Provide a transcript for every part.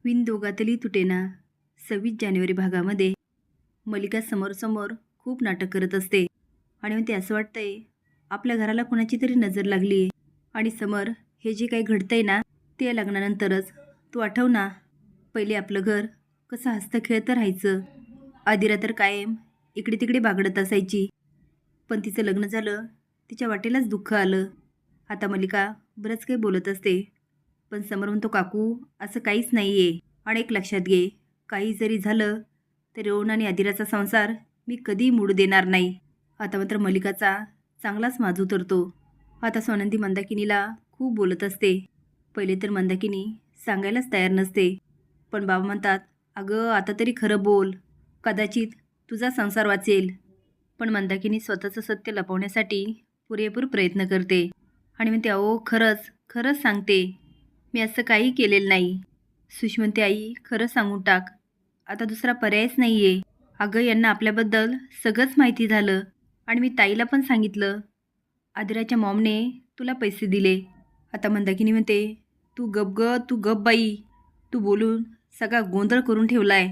विण दोघातली तुटेना 26 जानेवारी भागामध्ये मल्लिका समोर खूप नाटक करत असते आणि म्हणते असं वाटतंय आपल्या घराला कुणाची तरी नजर लागली आहे. आणि समर हे जे काही घडतंय ना ते लग्नानंतरच तू आठव ना, पहिले आपलं घर कसं हसतं खेळतं राहायचं. आदिरा तर कायम इकडे तिकडे बागडत असायची, पण तिचं लग्न झालं तिच्या वाटेलाच दुःख आलं. आता मल्लिका बरंच काही बोलत असते, पण समोर म्हणतो काकू असं काहीच नाही आहे. आणि एक लक्षात घे, काही जरी झालं तरी रोहन आणि आदिराचा संसार मी कधीही मोडू देणार नाही. आता मात्र मल्लिकाचा चांगलाच माज उतरतो. आता सोनंदी मंदाकिनीला खूप बोलत असते. पहिले तर मंदाकिनी सांगायलाच तयार नसते, पण बाबा म्हणतात अगं आता तरी खरं बोल, कदाचित तुझा संसार वाचेल. पण मंदाकिनी स्वतःचं सत्य लपवण्यासाठी पुरेपूर प्रयत्न करते आणि म्हणते अहो खरंच खरंच सांगते, मी असं काही केलेलं नाही. सुषमंती आई खरं सांगून टाक, आता दुसरा पर्यायच नाही आहे. अगं यांना आपल्याबद्दल सगळंच माहिती झालं आणि मी ताईला पण सांगितलं. आदिराच्या मॉमने तुला पैसे दिले. आता मंदाकिनी म्हणते तू तू गप बाई, तू बोलून सगळा गोंधळ करून ठेवलाय.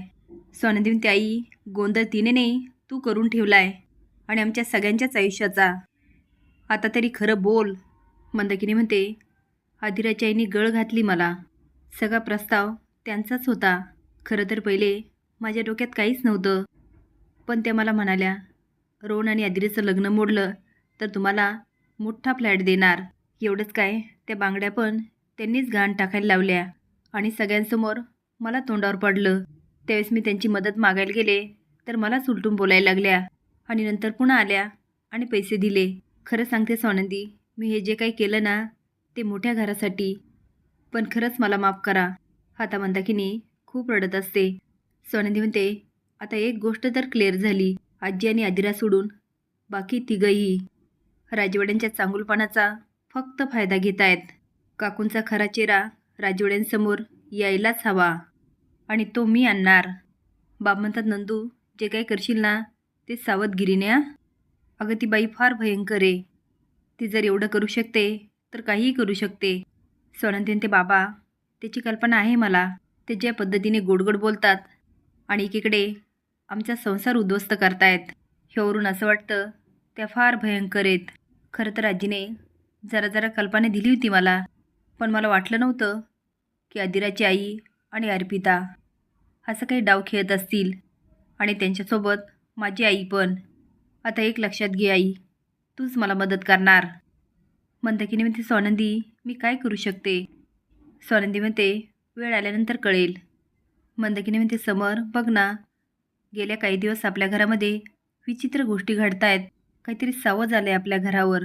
सोनंदी म्हणते आई गोंधळ तिने नाही तू करून ठेवलाय आणि आमच्या सगळ्यांच्याच आयुष्याचा. आता तरी खरं बोल. मंदाकिनी म्हणते आदिराच्या आईने गळ घातली मला, सगळा प्रस्ताव त्यांचाच होता. खरं तर पहिले माझ्या डोक्यात काहीच नव्हतं, पण त्या मला म्हणाल्या रोहन आणि आदिराचं लग्न मोडलं तर तुम्हाला मोठा फ्लॅट देणार. एवढंच काय, त्या बांगड्या पण त्यांनीच घाण टाकायला लावल्या आणि सगळ्यांसमोर मला तोंडावर पडलं. त्यावेळेस मी त्यांची मदत मागायला गेले तर मलाच उलटून बोलायला लागल्या आणि नंतर पुन्हा आल्या आणि पैसे दिले. खरं सांगते सोनंदी, मी हे जे काही केलं ना ते मोठ्या घरासाठी, पण खरंच मला माफ करा. आता मंदाकिनी खूप रडत असते. सोनंदी म्हणते आता एक गोष्ट तर क्लिअर झाली, आजी आणि आदिरा सोडून बाकी तिघही राजवाड्यांच्या चांगुलपणाचा फक्त फायदा घेत आहेत. काकूंचा खरा चेहरा राजवाड्यांसमोर यायलाच हवा आणि तो मी आणणार. बाब म्हणतात नंदू जे काही करशील ना ते सावधगिरीने आ. अगं ती बाई फार भयंकर आहे, ती जर एवढं करू शकते तर काहीही करू शकते. सोनंदी ते बाबा त्याची कल्पना आहे मला, ते ज्या पद्धतीने गोडगोड बोलतात आणि एकीकडे आमचा संसार उद्ध्वस्त करतायत, ह्यावरून असं वाटतं त्या फार भयंकर आहेत. खरं तर आजीने जरा कल्पना दिली होती मला, पण मला वाटलं नव्हतं की आदिराची आई आणि अर्पिता असं काही डाव खेळत असतील आणि त्यांच्यासोबत माझी आई पण. आता एक लक्षात घे आई, तूच मला मदत करणार. मंदाकिनी म्हणते सोनंदी मी काय करू शकते. सोनंदी म्हणते वेळ आल्यानंतर कळेल. मंदाकिनी म्हणते समर बघ ना, गेल्या काही दिवस आपल्या घरामध्ये विचित्र गोष्टी घडतायत, काहीतरी सावध आलं आहे आपल्या घरावर.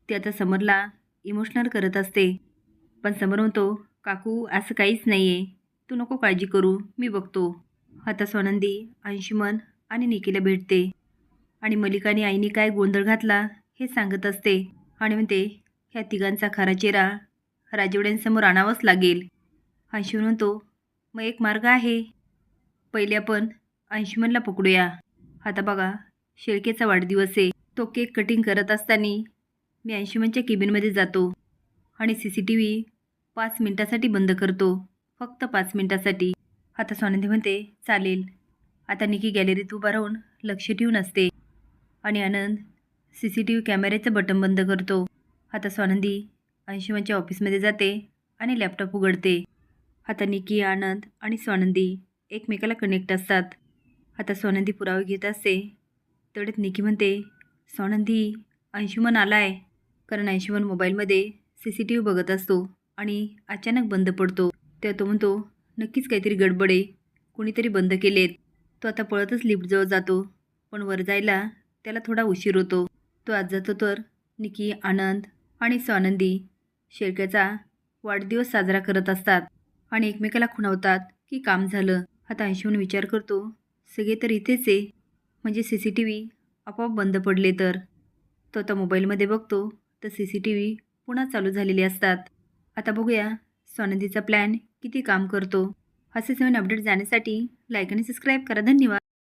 ते आता समरला इमोशनल करत असते, पण समर म्हणतो काकू असं काहीच नाही आहे, तू नको काळजी करू, मी बघतो. आता सोनंदी अंशुमन आणि निकीला भेटते आणि मल्लिकाने आईने काय गोंधळ घातला हे सांगत असते आणि म्हणते ह्या तिघांचा खरा चेहरा राजवाड्यांसमोर आणावाच लागेल. अंशुमन म्हणतो मग एक मार्ग आहे, पहिले आपण अंशुमनला पकडूया. आता बघा शेळकेचा वाढदिवस आहे, तो केक कटिंग करत असताना मी अंशुमनच्या केबिनमध्ये जातो आणि CCTV 5 मिनिटासाठी बंद करतो, फक्त 5 मिनिटासाठी. आता सोनंदी म्हणते चालेल. आता निकी गॅलरीत उभा राहून लक्ष ठेवून असते आणि आनंद CCTV कॅमेऱ्याचं बटन बंद करतो. आता सोनंदी अंशुमनच्या ऑफिसमध्ये जाते आणि लॅपटॉप उघडते. आता निकी, आनंद आणि सोनंदी एकमेकाला कनेक्ट असतात. आता सोनंदी पुरावे घेत असते, तेवढ्यात निकी म्हणते सोनंदी अंशुमन आलाय. कारण अंशुमन मोबाईलमध्ये CCTV बघत असतो आणि अचानक बंद पडतो. तेव्हा तो म्हणतो नक्कीच काहीतरी गडबड आहे, कुणीतरी बंद केलेत. तो आता पळतच लिफ्टजवळ जातो, पण वर जायला त्याला थोडा उशीर होतो. तो आज जातो तर निकी, आनंद आणि सोनंदी शेळक्याचा वाढदिवस साजरा करत असतात आणि एकमेकाला खुणावतात की काम झालं. आता अंशुमन विचार करतो सगळे तर इथेच आहे, म्हणजे CCTV आपोआप बंद पडले तर. तो आता मोबाईलमध्ये बघतो तर CCTV पुन्हा चालू झालेले असतात. आता बघूया सोनंदीचा प्लॅन किती काम करतो. असेच नवीन अपडेट जाण्यासाठी लाईक आणि सबस्क्राईब करा. धन्यवाद.